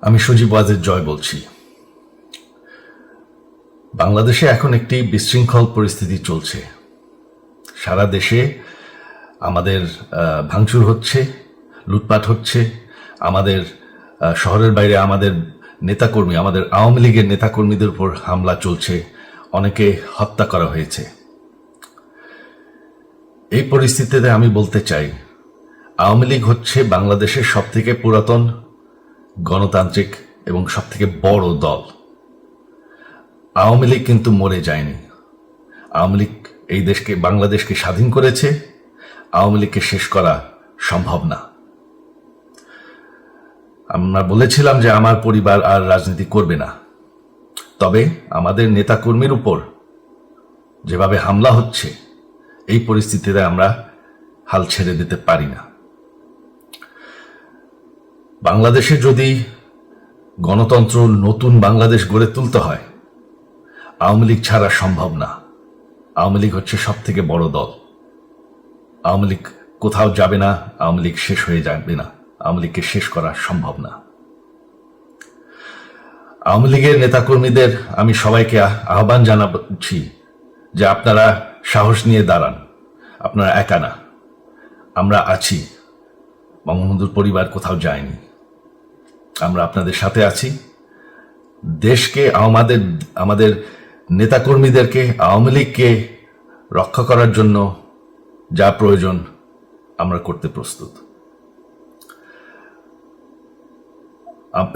আমি সজীব ওয়াজেদ জয় বলছি। বাংলাদেশে এখন একটি বিশৃঙ্খল পরিস্থিতি চলছে। সারা দেশে আমাদের ভাঙচুর হচ্ছে, লুটপাট হচ্ছে, আমাদের শহরের বাইরে আমাদের নেতাকর্মী, আমাদের আওয়ামী লীগের নেতাকর্মীদের উপর হামলা চলছে, অনেকে হত্যা করা হয়েছে। এই পরিস্থিতিতে আমি বলতে চাই, আওয়ামী লীগ হচ্ছে বাংলাদেশের সবথেকে পুরাতন গণতান্ত্রিক এবং সবথেকে বড় দল। আওয়ামী লীগ কিন্তু মরে যায়নি। আওয়ামী লীগ এই দেশকে, বাংলাদেশকে স্বাধীন করেছে। আওয়ামী লীগকে শেষ করা সম্ভব না। আমরা বলেছিলাম যে আমার পরিবার আর রাজনীতি করবে না, তবে আমাদের নেতাকর্মীর উপর যেভাবে হামলা হচ্ছে, এই পরিস্থিতিতে আমরা হাল ছেড়ে দিতে পারি না। বাংলাদেশে যদি গণতন্ত্র, নতুন বাংলাদেশ গড়ে তুলতে হয়, আওয়ামী লীগ ছাড়া সম্ভব না। আওয়ামী লীগ হচ্ছে সব থেকে বড় দল। আওয়ামী লীগ কোথাও যাবে না, আওয়ামী লীগ শেষ হয়ে যাবে না, আওয়ামী লীগকে শেষ করা সম্ভব না। আওয়ামী লীগের নেতাকর্মীদের আমি সবাইকে আহ্বান জানাচ্ছি যে আপনারা সাহস নিয়ে দাঁড়ান, আপনারা একা না, আমরা আছি। বঙ্গবন্ধুর পরিবার কোথাও যায়নি, আমরা আপনাদের সাথে আছি। দেশকে, আমাদের নেতাকর্মীদেরকে, আওয়ামী লীগকে রক্ষা করার জন্য যা প্রয়োজন আমরা করতে প্রস্তুত।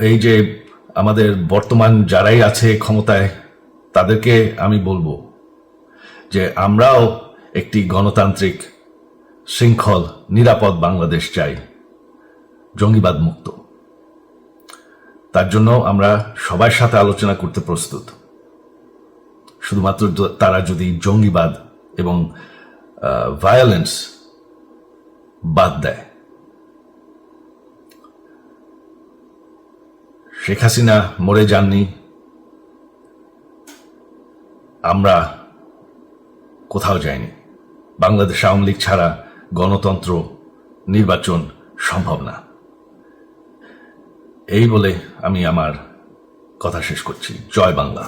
এই যে আমাদের বর্তমান যারাই আছে ক্ষমতায়, তাদেরকে আমি বলবো যে আমরাও একটি গণতান্ত্রিক, শৃঙ্খল, নিরাপদ বাংলাদেশ চাই, জঙ্গিবাদ মুক্ত। তার জন্য আমরা সবার সাথে আলোচনা করতে প্রস্তুত। শুধুমাত্র তারা যদি জঙ্গিবাদ এবং ভায়োলেন্স বাদ দেয়। শেখ হাসিনা মরে যাননি, আমরা কোথাও যাইনি। বাংলাদেশ আওয়ামী লীগ ছাড়া গণতন্ত্র, নির্বাচন সম্ভব না। এই বলে আমি আমার কথা শেষ করছি। জয় বাংলা।